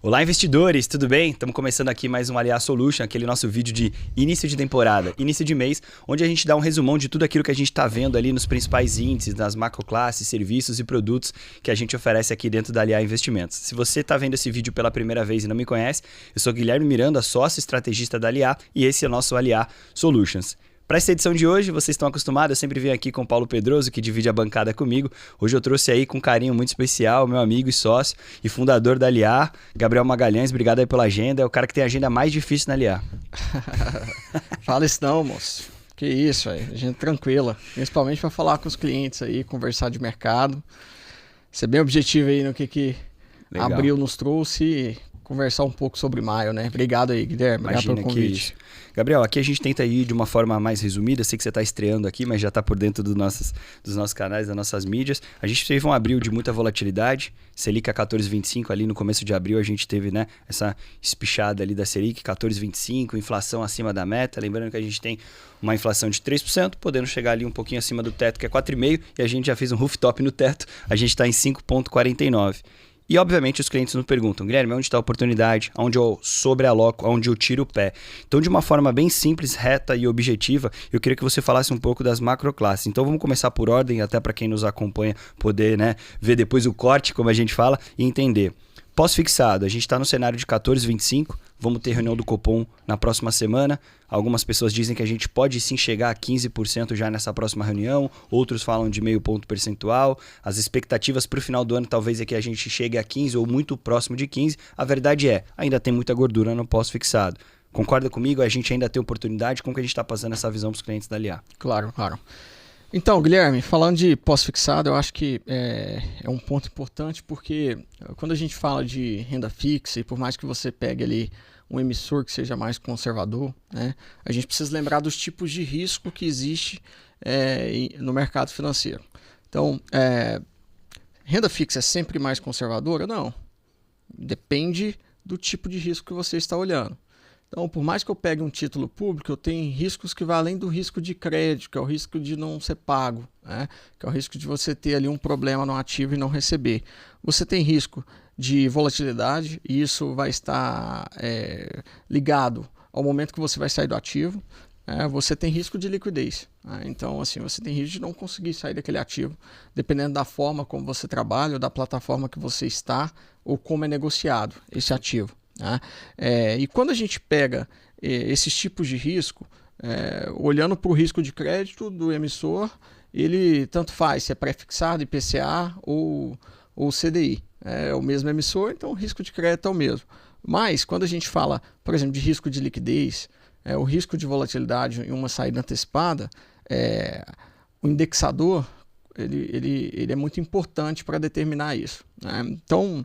Olá, investidores, tudo bem? Estamos começando aqui mais um Aliar Solution, aquele nosso vídeo de início de temporada, início de mês, onde a gente dá um resumão de tudo aquilo que a gente está vendo ali nos principais índices, nas macroclasses, serviços e produtos que a gente oferece aqui dentro da Aliar Investimentos. Se você está vendo esse vídeo pela primeira vez e não me conhece, eu sou Guilherme Miranda, sócio estrategista da Aliar, e esse é o nosso Aliar Solutions. Para essa edição de hoje, vocês estão acostumados, eu sempre venho aqui com o Paulo Pedroso, que divide a bancada comigo. Hoje eu trouxe aí com um carinho muito especial, meu amigo e sócio e fundador da Aliar, Gabriel Magalhães. Obrigado aí pela agenda, é o cara que tem a agenda mais difícil na Aliar. Fala isso não, moço. Que isso, aí, gente tranquila. Principalmente para falar com os clientes aí, conversar de mercado. Ser bem objetivo aí no que Legal. Abril nos trouxe e conversar um pouco sobre maio, né? Obrigado aí, Guilherme. Imagina, obrigado pelo convite. Gabriel, aqui a gente tenta ir de uma forma mais resumida. Sei que você está estreando aqui, mas já está por dentro dos nossos canais, das nossas mídias. A gente teve um abril de muita volatilidade. Selic a 14,25 ali no começo de abril. A gente teve, né, essa espichada ali da Selic, 14,25, inflação acima da meta. Lembrando que a gente tem uma inflação de 3%, podendo chegar ali um pouquinho acima do teto, que é 4,5%. E a gente já fez um rooftop no teto. A gente está em 5,49%. E, obviamente, os clientes nos perguntam, Guilherme, onde está a oportunidade? Onde eu sobrealoco? Onde eu tiro o pé? Então, de uma forma bem simples, reta e objetiva, eu queria que você falasse um pouco das macroclasses. Então, vamos começar por ordem, até para quem nos acompanha poder, né, ver depois o corte, como a gente fala, e entender. Pós-fixado, a gente está no cenário de 14,25, vamos ter reunião do Copom na próxima semana. Algumas pessoas dizem que a gente pode sim chegar a 15% já nessa próxima reunião, outros falam de meio ponto percentual. As expectativas para o final do ano talvez é que a gente chegue a 15% ou muito próximo de 15%. A verdade é, ainda tem muita gordura no pós-fixado. Concorda comigo? A gente ainda tem oportunidade. Como que a gente está passando essa visão para os clientes da LIA? Claro. Então, Guilherme, falando de pós-fixado, eu acho que é um ponto importante porque quando a gente fala de renda fixa, e por mais que você pegue ali um emissor que seja mais conservador, né, a gente precisa lembrar dos tipos de risco que existe no mercado financeiro. Então, renda fixa é sempre mais conservadora? Não. Depende do tipo de risco que você está olhando. Então, por mais que eu pegue um título público, eu tenho riscos que vão além do risco de crédito, que é o risco de não ser pago, né? Que é o risco de você ter ali um problema no ativo e não receber. Você tem risco de volatilidade e isso vai estar ligado ao momento que você vai sair do ativo. Você tem risco de liquidez. Né? Então, assim, você tem risco de não conseguir sair daquele ativo, dependendo da forma como você trabalha, ou da plataforma que você está, ou como é negociado esse ativo. Né? E quando a gente pega esses tipos de risco, olhando para o risco de crédito do emissor, ele tanto faz se é pré-fixado, IPCA ou CDI. É o mesmo emissor, então o risco de crédito é o mesmo. Mas quando a gente fala, por exemplo, de risco de liquidez, o risco de volatilidade em uma saída antecipada, o indexador ele é muito importante para determinar isso. Né? Então,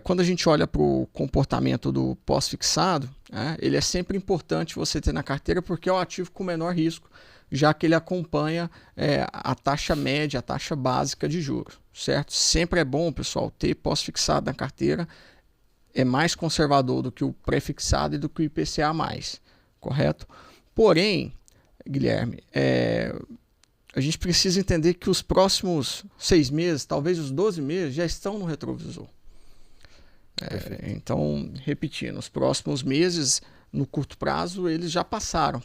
quando a gente olha para o comportamento do pós-fixado, ele é sempre importante você ter na carteira porque é o ativo com menor risco, já que ele acompanha a taxa média, a taxa básica de juros. Certo? Sempre é bom, pessoal, ter pós-fixado na carteira. É mais conservador do que o pré-fixado e do que o IPCA+. Correto? Porém, Guilherme, a gente precisa entender que os próximos 6 meses, talvez os 12 meses, já estão no retrovisor. Então, repetindo, os próximos meses, no curto prazo, eles já passaram.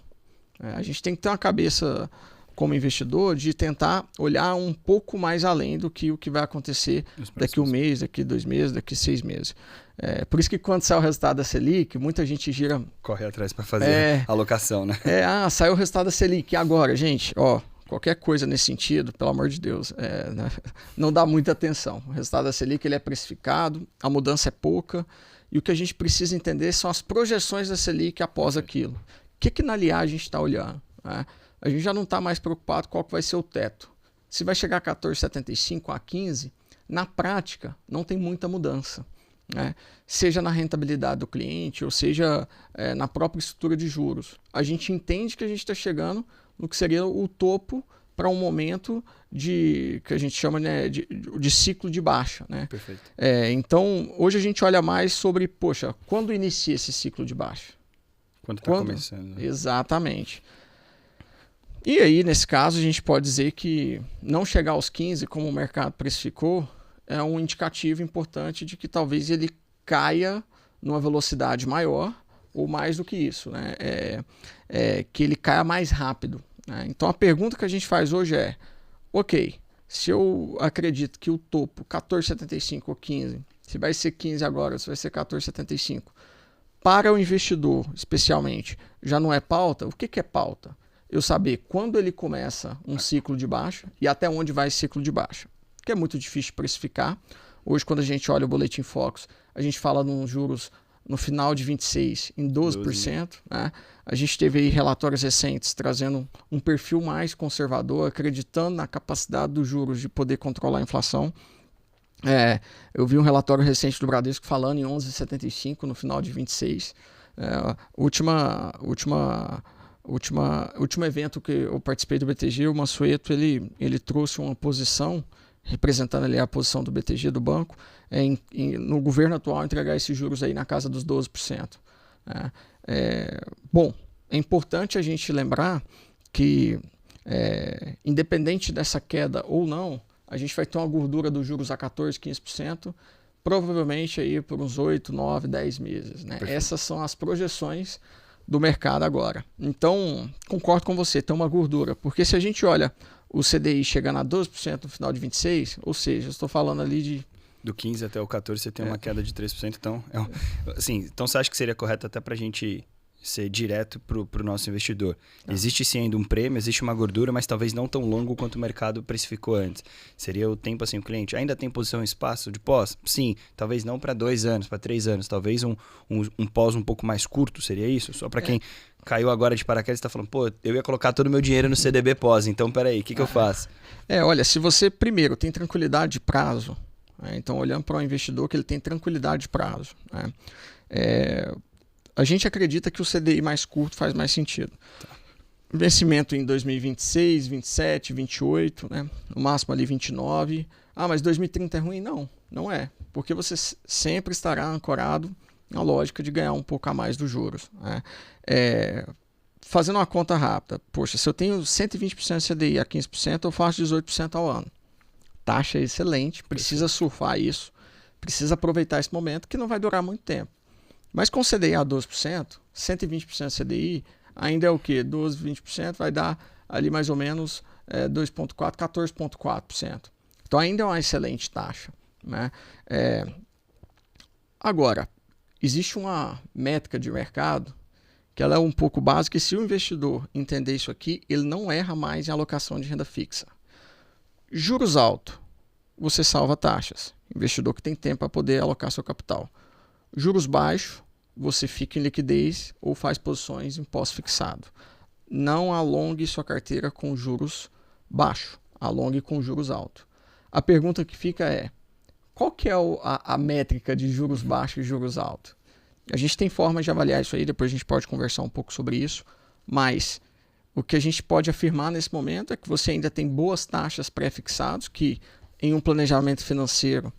A gente tem que ter uma cabeça, como investidor, de tentar olhar um pouco mais além do que o que vai acontecer daqui 1 mês, daqui 2 meses, daqui 6 meses. Por isso que quando sai o resultado da Selic, muita gente corre atrás para fazer a alocação, né? Saiu o resultado da Selic. E agora, gente, qualquer coisa nesse sentido, pelo amor de Deus, né, não dá muita atenção. O resultado da Selic ele é precificado, a mudança é pouca, e o que a gente precisa entender são as projeções da Selic após aquilo. O que na LIA a gente está olhando? Né? A gente já não está mais preocupado qual que vai ser o teto. Se vai chegar a 14,75 a 15, na prática não tem muita mudança. Né? Seja na rentabilidade do cliente, ou seja na própria estrutura de juros. A gente entende que a gente está chegando no que seria o topo para um momento que a gente chama, né, de ciclo de baixa. Né? Perfeito. Então, hoje a gente olha mais sobre, quando inicia esse ciclo de baixa? Quando está começando. Exatamente. E aí, nesse caso, a gente pode dizer que não chegar aos 15, como o mercado precificou, é um indicativo importante de que talvez ele caia numa velocidade maior ou mais do que isso, né? Que ele caia mais rápido, né? Então a pergunta que a gente faz hoje é, ok, se eu acredito que o topo 14,75 ou 15, se vai ser 15 agora, se vai ser 14,75, para o investidor especialmente, já não é pauta? O que é pauta? Eu saber quando ele começa um ciclo de baixa e até onde vai esse ciclo de baixa, que é muito difícil de precificar. Hoje, quando a gente olha o Boletim Focus, a gente fala nos juros no final de 26 em 12%. Né? A gente teve aí relatórios recentes trazendo um perfil mais conservador, acreditando na capacidade dos juros de poder controlar a inflação. Eu vi um relatório recente do Bradesco falando em 11,75 no final de 26. Último evento que eu participei do BTG, o Mansueto, ele trouxe uma posição representando ali a posição do BTG, do banco, no governo atual entregar esses juros aí na casa dos 12%. Bom, é importante a gente lembrar que, independente dessa queda ou não, a gente vai ter uma gordura dos juros a 14%, 15%, provavelmente aí por uns 8, 9, 10 meses. Né? Essas são as projeções do mercado agora. Então, concordo com você, tem uma gordura, porque se a gente olha o CDI chegando a 12% no final de 26, ou seja, eu estou falando ali de... Do 15 até o 14 você tem uma queda de 3%, então, então você acha que seria correto até para a gente ser direto para o nosso investidor? Existe sim ainda um prêmio, existe uma gordura, mas talvez não tão longo quanto o mercado precificou antes. Seria o tempo assim, o cliente ainda tem posição em espaço de pós? Sim, talvez não para 2 anos, para 3 anos, talvez um pós um pouco mais curto, seria isso? Só para quem caiu agora de paraquedas e está falando, pô, eu ia colocar todo o meu dinheiro no CDB pós, então peraí, o que eu faço? Olha, se você primeiro tem tranquilidade de prazo, então olhando para o investidor que ele tem tranquilidade de prazo, a gente acredita que o CDI mais curto faz mais sentido. Vencimento em 2026, 27, 28, né? No máximo ali 29. Mas 2030 é ruim? Não, não é. Porque você sempre estará ancorado na lógica de ganhar um pouco a mais dos juros. Né? Fazendo uma conta rápida, poxa, se eu tenho 120% de CDI a 15%, eu faço 18% ao ano. Taxa excelente, precisa surfar isso, precisa aproveitar esse momento que não vai durar muito tempo. Mas com CDI a 12%, 120% de CDI, ainda é o quê? 12, 20% vai dar ali mais ou menos 2,4%, 14,4%. Então ainda é uma excelente taxa. Né? Agora, existe uma métrica de mercado que ela é um pouco básica e se o investidor entender isso aqui, ele não erra mais em alocação de renda fixa. Juros altos, você salva taxas. Investidor que tem tempo para poder alocar seu capital. Juros baixos, você fica em liquidez ou faz posições em pós-fixado. Não alongue sua carteira com juros baixos, alongue com juros altos. A pergunta que fica é, qual que é a métrica de juros baixos e juros altos? A gente tem formas de avaliar isso aí, depois a gente pode conversar um pouco sobre isso, mas o que a gente pode afirmar nesse momento é que você ainda tem boas taxas pré-fixadas, que em um planejamento financeiro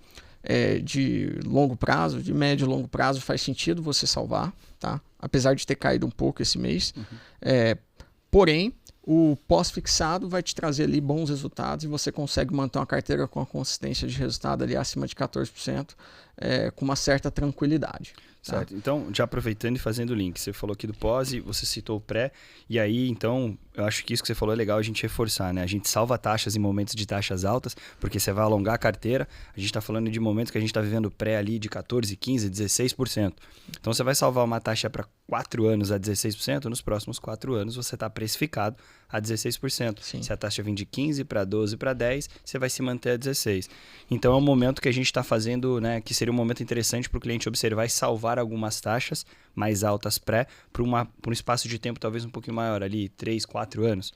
de longo prazo, de médio e longo prazo, faz sentido você salvar, tá? Apesar de ter caído um pouco esse mês. Porém, o pós-fixado vai te trazer ali bons resultados e você consegue manter uma carteira com a consistência de resultado ali acima de 14%, com uma certa tranquilidade. Certo. Tá? Então, já aproveitando e fazendo o link, você falou aqui do pós e você citou o pré, e aí, então, eu acho que isso que você falou é legal a gente reforçar, né? A gente salva taxas em momentos de taxas altas, porque você vai alongar a carteira, a gente está falando de momentos que a gente está vivendo pré ali de 14%, 15%, 16%. Então, você vai salvar uma taxa para 4 anos a 16%, nos próximos 4 anos você está precificado a 16%. Sim. Se a taxa vem de 15 para 12 para 10, você vai se manter a 16%. Então, é um momento que a gente está fazendo, né, que seria um momento interessante para o cliente observar e salvar algumas taxas mais altas pré para um espaço de tempo talvez um pouquinho maior, ali 3, 4 anos.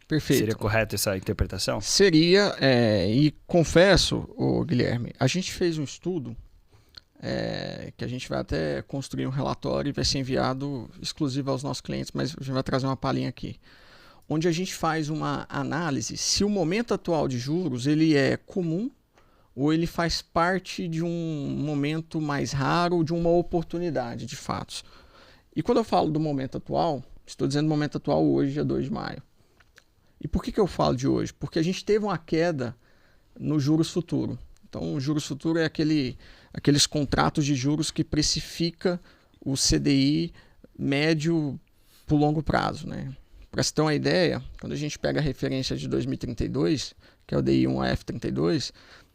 Perfeito. Seria correta essa interpretação? Seria, e confesso, Guilherme, a gente fez um estudo que a gente vai até construir um relatório e vai ser enviado exclusivo aos nossos clientes, mas a gente vai trazer uma palhinha aqui, onde a gente faz uma análise se o momento atual de juros ele é comum ou ele faz parte de um momento mais raro, de uma oportunidade de fatos. E quando eu falo do momento atual, estou dizendo momento atual hoje, dia 2 de maio. E por que eu falo de hoje? Porque a gente teve uma queda no juros futuro. Então, juros futuro é aqueles contratos de juros que precifica o CDI médio por longo prazo, né? Para você ter uma ideia, quando a gente pega a referência de 2032, que é o DI1AF32,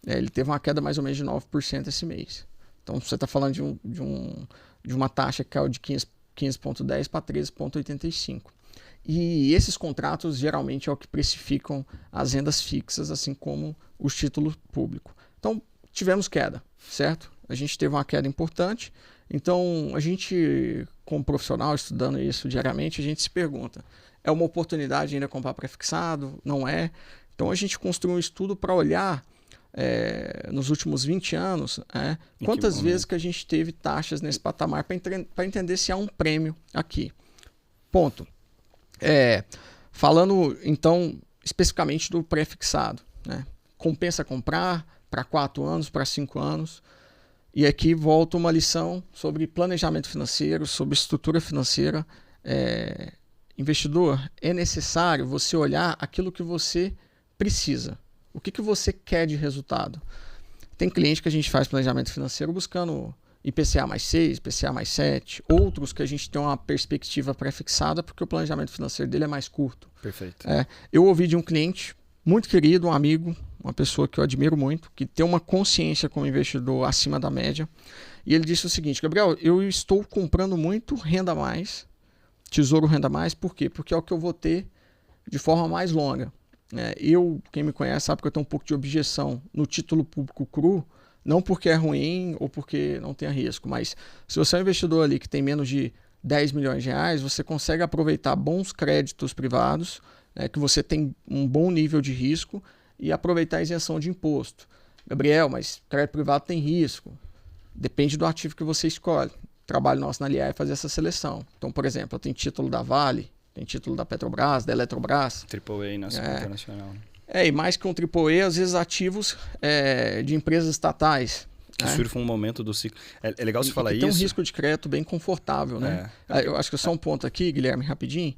ele teve uma queda mais ou menos de 9% esse mês. Então, você está falando de uma taxa que caiu de 15,10 para 13,85. E esses contratos geralmente é o que precificam as rendas fixas, assim como os títulos públicos. Então, tivemos queda, certo? A gente teve uma queda importante. Então, a gente, como profissional, estudando isso diariamente, a gente se pergunta, é uma oportunidade ainda comprar pré-fixado? Não é? Então, a gente construiu um estudo para olhar nos últimos 20 anos, quantas vezes que a gente teve taxas nesse patamar para entender se há um prêmio aqui. Ponto. Falando, então, especificamente do pré-fixado, né? Compensa comprar para 4 anos, para 5 anos. E aqui volta uma lição sobre planejamento financeiro, sobre estrutura financeira. Investidor, é necessário você olhar aquilo que você precisa. O que você quer de resultado? Tem cliente que a gente faz planejamento financeiro buscando IPCA mais 6, IPCA mais 7. Outros que a gente tem uma perspectiva pré-fixada porque o planejamento financeiro dele é mais curto. Perfeito. Eu ouvi de um cliente muito querido, um amigo, uma pessoa que eu admiro muito, que tem uma consciência como investidor acima da média. E ele disse o seguinte: Gabriel, eu estou comprando muito renda mais, tesouro renda mais, por quê? Porque é o que eu vou ter de forma mais longa. Quem me conhece sabe que eu tenho um pouco de objeção no título público cru, não porque é ruim ou porque não tenha risco, mas se você é um investidor ali que tem menos de 10 milhões de reais, você consegue aproveitar bons créditos privados, que você tem um bom nível de risco e aproveitar a isenção de imposto. Gabriel, mas crédito privado tem risco. Depende do ativo que você escolhe. O trabalho nosso na LIA é fazer essa seleção. Então, por exemplo, eu tenho título da Vale, tem título da Petrobras, da Eletrobras. AAA, nossa, internacional. E mais que um AAA, às vezes ativos de empresas estatais. Que surfa um momento do ciclo. É legal você falar isso. Tem um risco de crédito bem confortável, né? Eu acho que só um ponto aqui, Guilherme, rapidinho.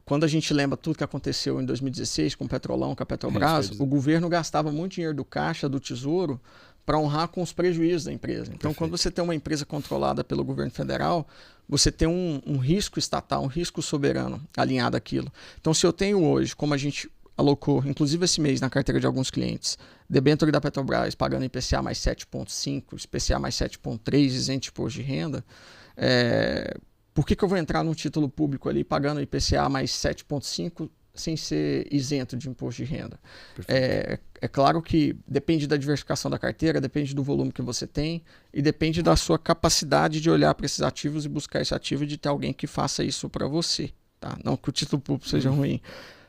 Quando a gente lembra tudo que aconteceu em 2016 com o Petrolão, com a Petrobras, o governo gastava muito dinheiro do caixa, do tesouro, para honrar com os prejuízos da empresa. Então, Perfeito. Quando você tem uma empresa controlada pelo governo federal, você tem um risco estatal, um risco soberano alinhado àquilo. Então, se eu tenho hoje, como a gente alocou, inclusive esse mês na carteira de alguns clientes, debênture da Petrobras pagando IPCA mais 7,5, IPCA mais 7,3, isento de imposto de renda, por que eu vou entrar num título público ali pagando IPCA mais 7,5 sem ser isento de imposto de renda? É claro que depende da diversificação da carteira, depende do volume que você tem e depende da sua capacidade de olhar para esses ativos e buscar esse ativo e de ter alguém que faça isso para você. Tá? Não que o título público seja ruim.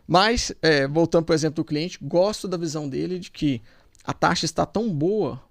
Mas, voltando para o exemplo do cliente, gosto da visão dele de que a taxa está tão boa,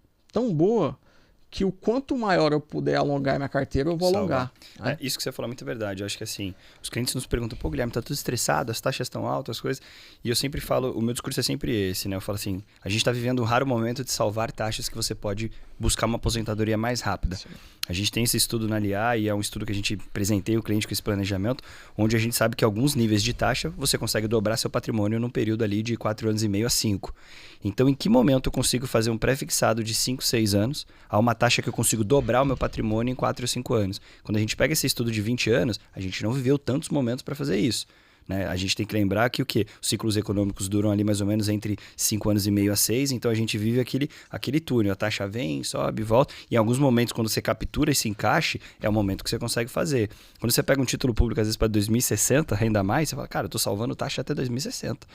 que o quanto maior eu puder alongar minha carteira, eu vou alongar. Isso que você falou é muito verdade. Eu acho que assim, os clientes nos perguntam, pô, Guilherme, tá tudo estressado, as taxas estão altas, as coisas. E eu sempre falo, o meu discurso é sempre esse, né? Eu falo assim, a gente está vivendo um raro momento de salvar taxas que você pode buscar uma aposentadoria mais rápida. Sim. A gente tem esse estudo na LIA e é um estudo que a gente presenteia o cliente com esse planejamento, onde a gente sabe que alguns níveis de taxa você consegue dobrar seu patrimônio num período ali de 4 anos e meio a 5. Então, em que momento eu consigo fazer um pré-fixado de 5, 6 anos a uma taxa que eu consigo dobrar o meu patrimônio em 4 ou 5 anos? Quando a gente pega esse estudo de 20 anos, a gente não viveu tantos momentos para fazer isso. Né? A gente tem que lembrar que os ciclos econômicos duram ali mais ou menos entre 5 anos e meio a 6, então a gente vive aquele túnel, a taxa vem, sobe, volta, e em alguns momentos quando você captura esse encaixe, é o momento que você consegue fazer. Quando você pega um título público às vezes para 2060, renda mais, você fala, cara, eu tô salvando taxa até 2060.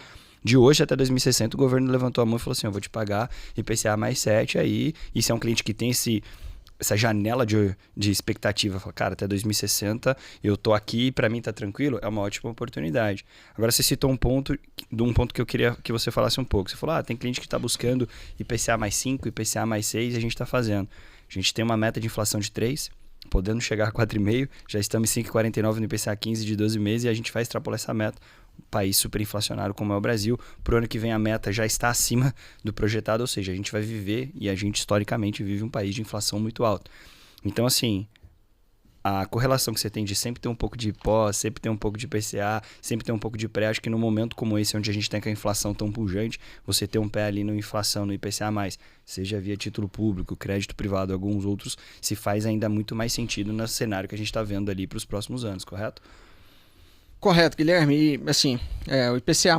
De hoje até 2060 o governo levantou a mão e falou assim, eu vou te pagar IPCA mais 7 aí, e se é um cliente que tem essa janela de expectativa, fala, cara, até 2060 eu tô aqui e para mim tá tranquilo, é uma ótima oportunidade. Agora você citou um ponto que eu queria que você falasse um pouco. Você falou, tem cliente que está buscando IPCA mais 5, IPCA mais 6 e a gente está fazendo. A gente tem uma meta de inflação de 3, podendo chegar a 4,5, já estamos em 5,49 no IPCA 15 de 12 meses e a gente vai extrapolar essa meta. Um país superinflacionário como é o Brasil, pro ano que vem a meta já está acima do projetado, ou seja, a gente vai viver, e a gente historicamente vive um país de inflação muito alta. Então, assim, a correlação que você tem de sempre ter um pouco de pós, sempre ter um pouco de IPCA, sempre ter um pouco de pré, acho que num momento como esse, onde a gente tem com a inflação tão pujante, você ter um pé ali no inflação, no IPCA+, seja via título público, crédito privado, alguns outros, se faz ainda muito mais sentido no cenário que a gente está vendo ali para os próximos anos, correto? Correto, Guilherme. E, assim, o IPCA+,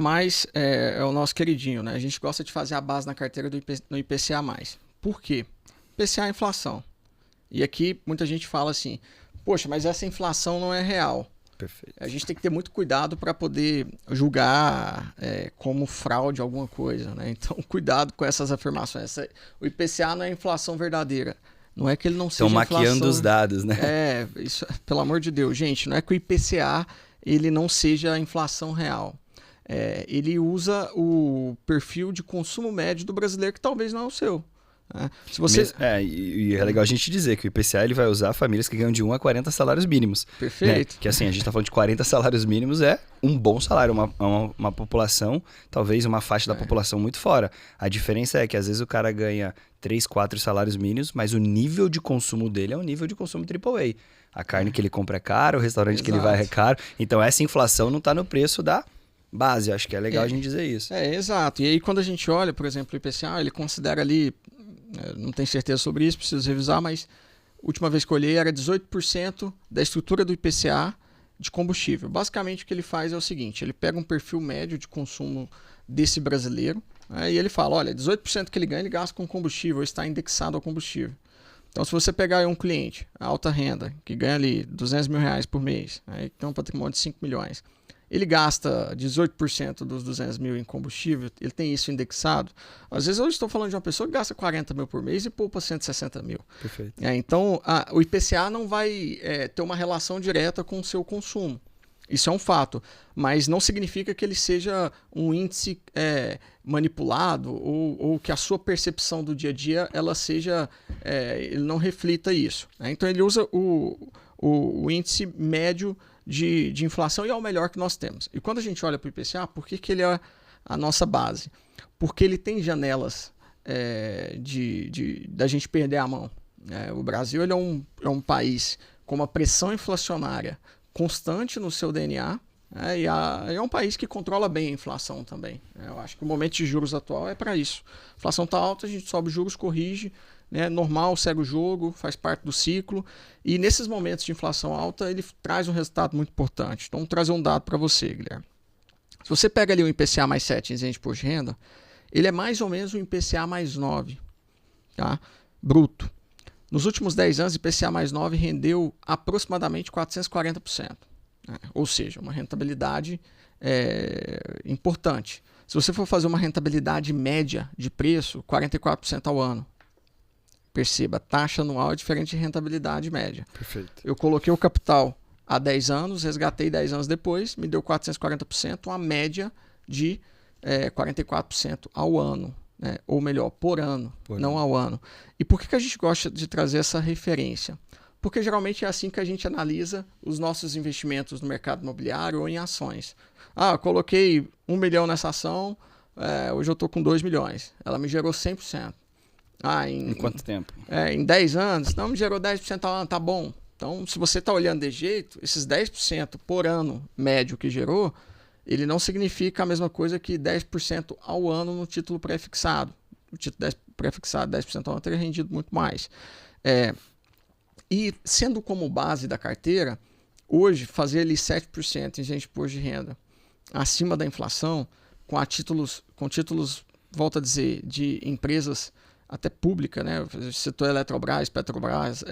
é o nosso queridinho, né? A gente gosta de fazer a base na carteira no IPCA+. Por quê? IPCA é inflação. E aqui muita gente fala assim, poxa, mas essa inflação não é real. Perfeito. A gente tem que ter muito cuidado para poder julgar como fraude alguma coisa, né? Então, cuidado com essas afirmações. O IPCA não é inflação verdadeira. Não é que ele não seja inflação... Estão maquiando os dados, né? Isso, pelo amor de Deus, gente, não é que o IPCA ele não seja a inflação real. Ele usa o perfil de consumo médio do brasileiro, que talvez não é o seu. Se você... E é legal a gente dizer que o IPCA ele vai usar famílias que ganham de 1 a 40 salários mínimos. Perfeito. Né? Que assim, a gente está falando de 40 salários mínimos, é um bom salário, uma população, talvez uma faixa da população muito fora. A diferença é que às vezes o cara ganha 3, 4 salários mínimos, mas o nível de consumo dele é um nível de consumo AAA. A carne que ele compra é cara, o restaurante que ele vai é caro. Então essa inflação não está no preço da base. Acho que é legal a gente dizer isso. Exato. E aí quando a gente olha, por exemplo, o IPCA, ele considera ali, não tenho certeza sobre isso, preciso revisar, mas a última vez que eu olhei era 18% da estrutura do IPCA de combustível. Basicamente o que ele faz é o seguinte, ele pega um perfil médio de consumo desse brasileiro, e ele fala, olha, 18% que ele ganha, ele gasta com combustível, está indexado ao combustível. Então, se você pegar aí um cliente, alta renda, que ganha ali R$200 mil por mês, aí tem um patrimônio de 5 milhões, ele gasta 18% dos 200 mil em combustível, ele tem isso indexado. Às vezes eu estou falando de uma pessoa que gasta 40 mil por mês e poupa 160 mil. Perfeito. Então, o IPCA não vai ter uma relação direta com o seu consumo. Isso é um fato, mas não significa que ele seja um índice manipulado ou que a sua percepção do dia a dia ela seja, ele não reflita isso. Né? Então ele usa o índice médio de inflação e é o melhor que nós temos. E quando a gente olha para o IPCA, por que ele é a nossa base? Porque ele tem janelas da gente perder a mão. O Brasil ele é um país com uma pressão inflacionária constante no seu DNA, e é um país que controla bem a inflação também. Eu acho que o momento de juros atual é para isso. A inflação está alta, a gente sobe os juros, corrige, normal, segue o jogo, faz parte do ciclo. E nesses momentos de inflação alta, ele traz um resultado muito importante. Então, vou trazer um dado para você, Guilherme. Se você pega ali o IPCA mais 7 em isento de imposto de renda, ele é mais ou menos o IPCA mais 9, tá? Bruto. Nos últimos 10 anos, o IPCA mais 9 rendeu aproximadamente 440%. Ou seja, uma rentabilidade importante. Se você for fazer uma rentabilidade média de preço, 44% ao ano. Perceba, taxa anual é diferente de rentabilidade média. Perfeito. Eu coloquei o capital há 10 anos, resgatei 10 anos depois, me deu 440%, uma média de 44% ao ano. Ou melhor, por ano, não ao ano. E por que a gente gosta de trazer essa referência? Porque geralmente é assim que a gente analisa os nossos investimentos no mercado imobiliário ou em ações. Eu coloquei 1 milhão nessa ação, hoje eu estou com 2 milhões. Ela me gerou 100%. Em quanto tempo? Em 10 anos, não me gerou 10% ao ano, tá bom. Então, se você está olhando de jeito, esses 10% por ano médio que gerou, ele não significa a mesma coisa que 10% ao ano no título pré-fixado. O título pré-fixado, 10% ao ano, teria rendido muito mais. E sendo como base da carteira, hoje, fazer ali 7% em isento de imposto de renda acima da inflação, com títulos, volto a dizer, de empresas até públicas, né? Você citou Eletrobras, Petrobras,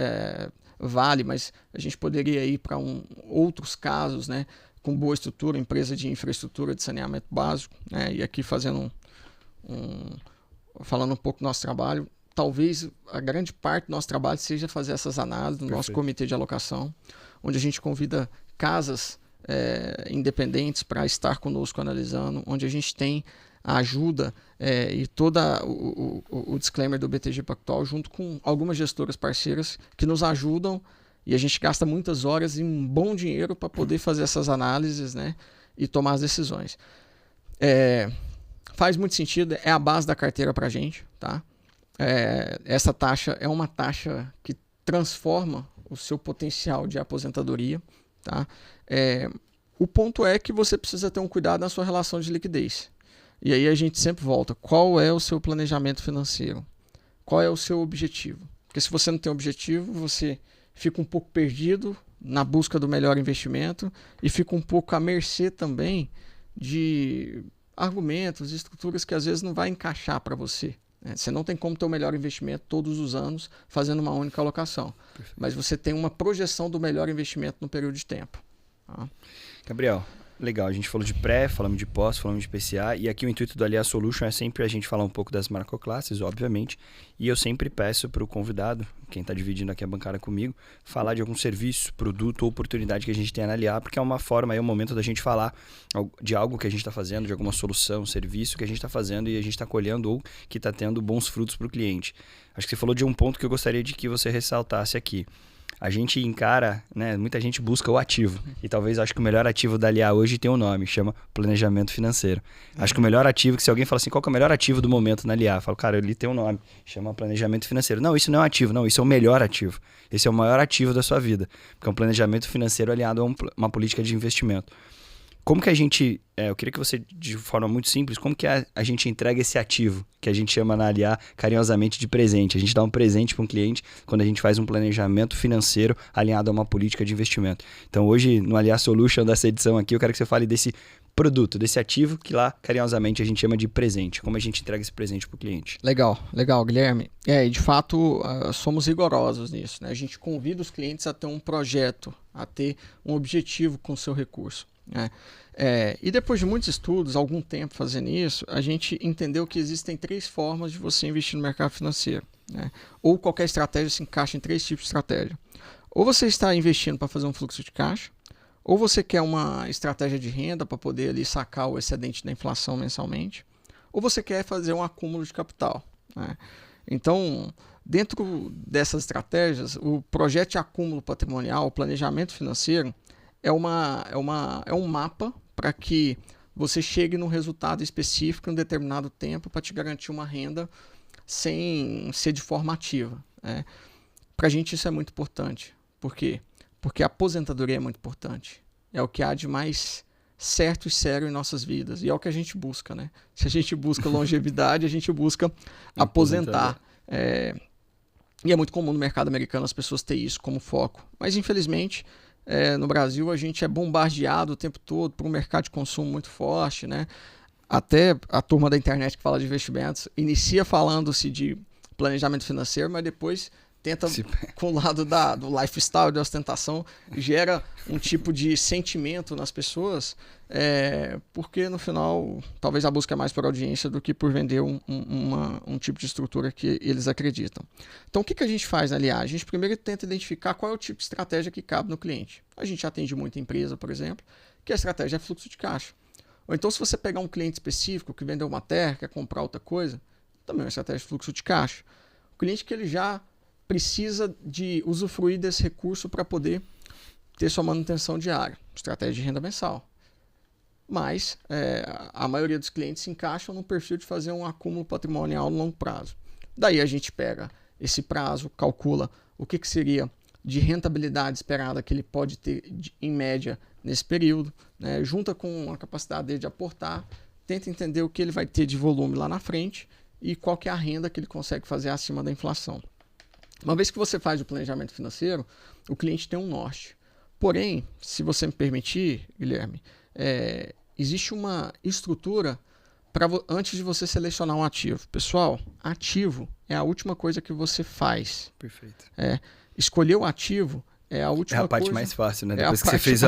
Vale, mas a gente poderia ir para outros casos, né? Com boa estrutura, empresa de infraestrutura de saneamento básico, né? E aqui fazendo falando um pouco do nosso trabalho, talvez a grande parte do nosso trabalho seja fazer essas análises no nosso comitê de alocação, onde a gente convida casas independentes para estar conosco analisando, onde a gente tem a ajuda e todo o disclaimer do BTG Pactual junto com algumas gestoras parceiras que nos ajudam. E a gente gasta muitas horas e um bom dinheiro para poder fazer essas análises, né, e tomar as decisões. Faz muito sentido, é a base da carteira para a gente. Tá? Essa taxa é uma taxa que transforma o seu potencial de aposentadoria, tá? O ponto é que você precisa ter um cuidado na sua relação de liquidez. E aí a gente sempre volta. Qual é o seu planejamento financeiro? Qual é o seu objetivo? Porque se você não tem objetivo, você fica um pouco perdido na busca do melhor investimento e fica um pouco à mercê também de argumentos, estruturas que às vezes não vai encaixar para você. Você não tem como ter o melhor investimento todos os anos fazendo uma única alocação. Perfeito. Mas você tem uma projeção do melhor investimento no período de tempo. Tá? Gabriel, legal. A gente falou de pré, falamos de pós, falamos de PCA. E aqui o intuito do Aliás Solution é sempre a gente falar um pouco das macroclasses, obviamente. E eu sempre peço para o convidado, quem está dividindo aqui a bancada comigo, falar de algum serviço, produto ou oportunidade que a gente tem na Aliar, porque é uma forma, é um momento da gente falar de algo que a gente está fazendo, de alguma solução, serviço que a gente está fazendo e a gente está colhendo ou que está tendo bons frutos para o cliente. Acho que você falou de um ponto que eu gostaria de que você ressaltasse aqui. A gente encara, né, muita gente busca o ativo. E talvez acho que o melhor ativo da Aliar hoje tem um nome, chama planejamento financeiro. Acho que o melhor ativo, que se alguém fala assim, qual que é o melhor ativo do momento na Aliar? Eu falo, cara, ele tem um nome, chama planejamento financeiro. Não, isso não é um ativo, não, isso é o melhor ativo. Esse é o maior ativo da sua vida. Porque é um planejamento financeiro aliado a uma política de investimento. Como que a gente, eu queria que você, de forma muito simples, como que a gente entrega esse ativo, que a gente chama na Aliar carinhosamente de presente. A gente dá um presente para um cliente quando a gente faz um planejamento financeiro alinhado a uma política de investimento. Então hoje, no Aliar Solution dessa edição aqui, eu quero que você fale desse produto, desse ativo que lá carinhosamente a gente chama de presente. Como a gente entrega esse presente para o cliente. Legal, Guilherme. E de fato, somos rigorosos nisso, né? A gente convida os clientes a ter um projeto, a ter um objetivo com o seu recurso. E depois de muitos estudos, algum tempo fazendo isso, a gente entendeu que existem 3 formas de você investir no mercado financeiro, né? Ou qualquer estratégia se encaixa em 3 tipos de estratégia. Ou você está investindo para fazer um fluxo de caixa, ou você quer uma estratégia de renda para poder ali sacar o excedente da inflação mensalmente, ou você quer fazer um acúmulo de capital, né? Então, dentro dessas estratégias, o projeto de acúmulo patrimonial, o planejamento financeiro, é um mapa para que você chegue num resultado específico em um determinado tempo para te garantir uma renda sem ser de forma ativa, né? Para a gente isso é muito importante. Por quê? Porque a aposentadoria é muito importante. É o que há de mais certo e sério em nossas vidas. E é o que a gente busca, né? Se a gente busca longevidade, a gente busca aposentar. E é muito comum no mercado americano as pessoas terem isso como foco. Mas, infelizmente, no Brasil a gente é bombardeado o tempo todo por um mercado de consumo muito forte, né? Até a turma da internet que fala de investimentos inicia falando-se de planejamento financeiro, mas depois tenta, com o lado do lifestyle, da ostentação, gera um tipo de sentimento nas pessoas, porque no final talvez a busca é mais por audiência do que por vender um tipo de estrutura que eles acreditam. Então o que a gente faz na Aliar? A gente primeiro tenta identificar qual é o tipo de estratégia que cabe no cliente. A gente atende muita empresa, por exemplo, que a estratégia é fluxo de caixa. Ou então se você pegar um cliente específico que vendeu uma terra, quer comprar outra coisa, também é uma estratégia de fluxo de caixa. O cliente que ele já precisa de usufruir desse recurso para poder ter sua manutenção diária, estratégia de renda mensal. Mas a maioria dos clientes se encaixam no perfil de fazer um acúmulo patrimonial no longo prazo. Daí a gente pega esse prazo, calcula o que seria de rentabilidade esperada que ele pode ter em média nesse período, né? Junta com a capacidade dele de aportar, tenta entender o que ele vai ter de volume lá na frente e qual que é a renda que ele consegue fazer acima da inflação. Uma vez que você faz o planejamento financeiro, o cliente tem um norte. Porém, se você me permitir, Guilherme, existe uma estrutura antes de você selecionar um ativo. Pessoal, ativo é a última coisa que você faz. Perfeito. Escolher o ativo é a última coisa. É a parte mais fácil, né? Depois que você fez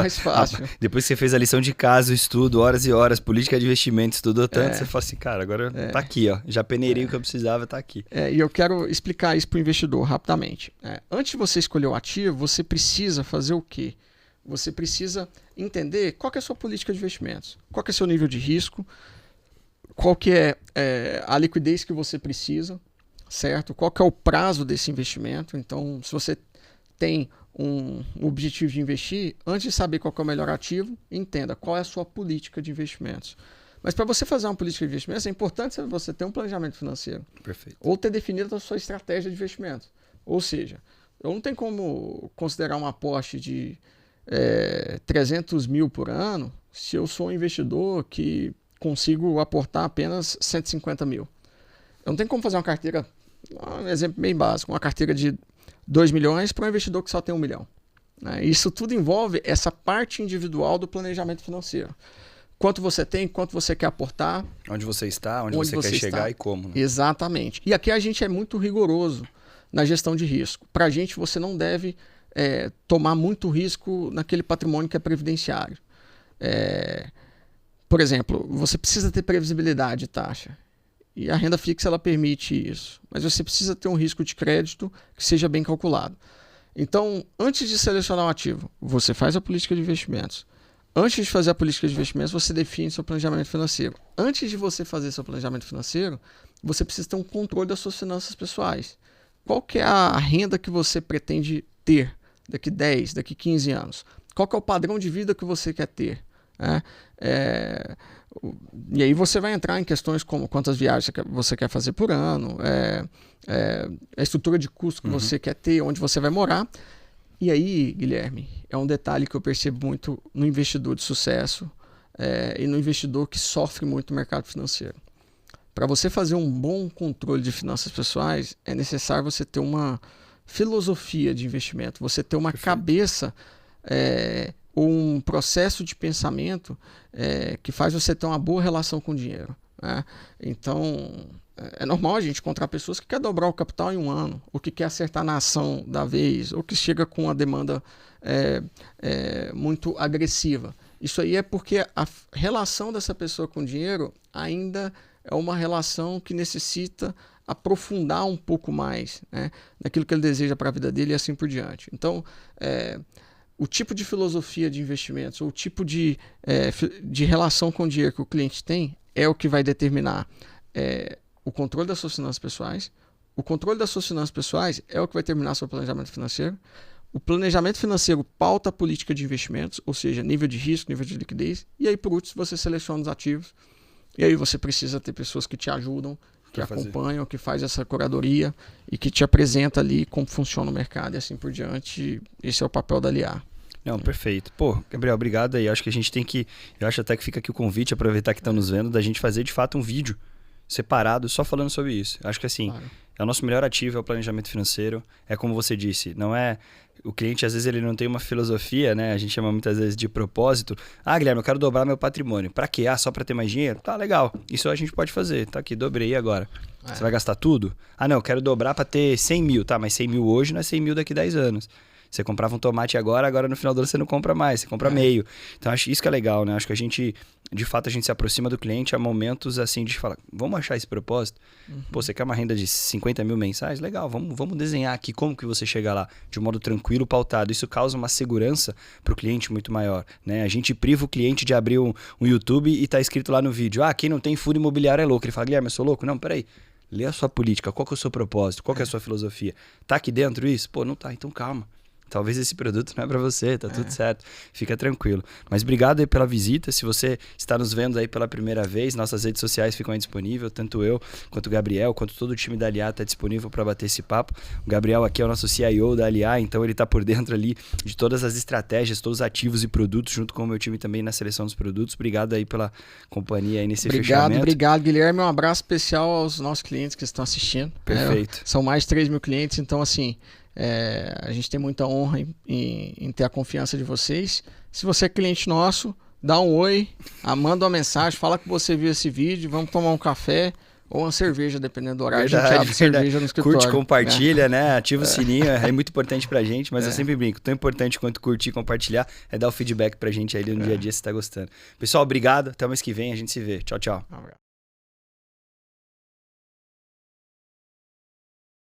depois que você fez a lição de casa, o estudo, horas e horas, política de investimento, estudou tanto, você fala assim, cara, agora tá aqui, ó. Já peneirei o que eu precisava, tá aqui. E eu quero explicar isso para o investidor rapidamente. Antes de você escolher o ativo, você precisa fazer o quê? Você precisa entender qual que é a sua política de investimentos, qual que é o seu nível de risco, qual que é a liquidez que você precisa, certo? Qual que é o prazo desse investimento. Então, se você tem um objetivo de investir, antes de saber qual que é o melhor ativo, entenda qual é a sua política de investimentos. Mas para você fazer uma política de investimentos, é importante você ter um planejamento financeiro. Perfeito. Ou ter definido a sua estratégia de investimento. Ou seja, Eu não tenho como considerar um aporte de 300 mil por ano se eu sou um investidor que consigo aportar apenas 150 mil. Eu não tenho como fazer uma carteira, um exemplo bem básico, uma carteira de 2 milhões para um investidor que só tem 1 milhão. Né? Isso tudo envolve essa parte individual do planejamento financeiro. Quanto você tem, quanto você quer aportar. Onde você está, onde você quer chegar e como. Né? Exatamente. E aqui a gente é muito rigoroso na gestão de risco. Para a gente, você não deve tomar muito risco naquele patrimônio que é previdenciário. Por exemplo, você precisa ter previsibilidade de taxa. E a renda fixa ela permite isso. Mas você precisa ter um risco de crédito que seja bem calculado. Então, antes de selecionar um ativo, você faz a política de investimentos. Antes de fazer a política de investimentos, você define seu planejamento financeiro. Antes de você fazer seu planejamento financeiro, você precisa ter um controle das suas finanças pessoais. Qual que é a renda que você pretende ter daqui 10, daqui 15 anos? Qual que é o padrão de vida que você quer ter? E aí você vai entrar em questões como quantas viagens você quer fazer por ano, a estrutura de custo que você quer ter, onde você vai morar. E aí, Guilherme, é um detalhe que eu percebo muito no investidor de sucesso e no investidor que sofre muito no mercado financeiro. Para você fazer um bom controle de finanças pessoais, é necessário você ter uma filosofia de investimento, você ter uma cabeça ou um processo de pensamento que faz você ter uma boa relação com o dinheiro. Né? Então, é normal a gente encontrar pessoas que querem dobrar o capital em 1 ano, ou que quer acertar na ação da vez, ou que chega com uma demanda muito agressiva. Isso aí é porque a relação dessa pessoa com o dinheiro ainda é uma relação que necessita aprofundar um pouco mais, né, naquilo que ele deseja para a vida dele e assim por diante. Então, o tipo de filosofia de investimentos, ou o tipo de relação com o dinheiro que o cliente tem é o que vai determinar o controle das suas finanças pessoais. O controle das suas finanças pessoais é o que vai determinar seu planejamento financeiro. O planejamento financeiro pauta a política de investimentos, ou seja, nível de risco, nível de liquidez. E aí, por último, você seleciona os ativos. E aí você precisa ter pessoas que te ajudam, que acompanham, que faz essa curadoria e que te apresenta ali como funciona o mercado e assim por diante. Esse é o papel da LIA. Não, perfeito. Pô, Gabriel, obrigado aí. Acho que a gente tem que... Eu acho até que fica aqui o convite, aproveitar que estão nos vendo, da gente fazer de fato um vídeo separado só falando sobre isso. Acho que assim, claro, é o nosso melhor ativo, é o planejamento financeiro. É como você disse, não é... O cliente, às vezes, ele não tem uma filosofia, né? A gente chama muitas vezes de propósito. Ah, Guilherme, eu quero dobrar meu patrimônio. Pra quê? Ah, só pra ter mais dinheiro? Tá, legal. Isso a gente pode fazer. Tá aqui, dobrei agora. Você vai gastar tudo? Ah, não, eu quero dobrar pra ter 100 mil. Tá, mas 100 mil hoje não é 100 mil daqui a 10 anos. Você comprava um tomate agora no final do ano você não compra mais, você compra meio. Então, acho isso que é legal, né? Acho que a gente, de fato, a gente se aproxima do cliente a momentos assim de falar, vamos achar esse propósito? Pô, você quer uma renda de 50 mil mensais? Legal, vamos desenhar aqui como que você chega lá, de um modo tranquilo, pautado. Isso causa uma segurança para o cliente muito maior, né? A gente priva o cliente de abrir um YouTube e tá escrito lá no vídeo, quem não tem fundo imobiliário é louco. Ele fala, Guilherme, eu sou louco? Não, peraí. Lê a sua política, qual que é o seu propósito, qual que é a sua filosofia? Tá aqui dentro isso? Pô, não tá, então calma. Talvez esse produto não é para você, tá tudo certo. Fica tranquilo. Mas obrigado aí pela visita. Se você está nos vendo aí pela primeira vez, nossas redes sociais ficam aí disponíveis. Tanto eu, quanto o Gabriel, quanto todo o time da LIA está disponível para bater esse papo. O Gabriel aqui é o nosso CIO da LIA, então ele está por dentro ali de todas as estratégias, todos os ativos e produtos, junto com o meu time também na seleção dos produtos. Obrigado aí pela companhia aí nesse fechamento. Obrigado, Guilherme. Um abraço especial aos nossos clientes que estão assistindo. Perfeito. São mais de 3 mil clientes, então assim... a gente tem muita honra em ter a confiança de vocês. Se você é cliente nosso, dá um oi, manda uma mensagem, fala que você viu esse vídeo, vamos tomar um café ou uma cerveja, dependendo do horário. Verdade, a gente abre cerveja no escritório. Curte, compartilha, né? Ativa o sininho, é muito importante pra gente, mas eu sempre brinco, tão importante quanto curtir e compartilhar é dar o feedback pra gente aí no dia a dia se tá gostando. Pessoal, obrigado, até o mês que vem, a gente se vê. Tchau, tchau.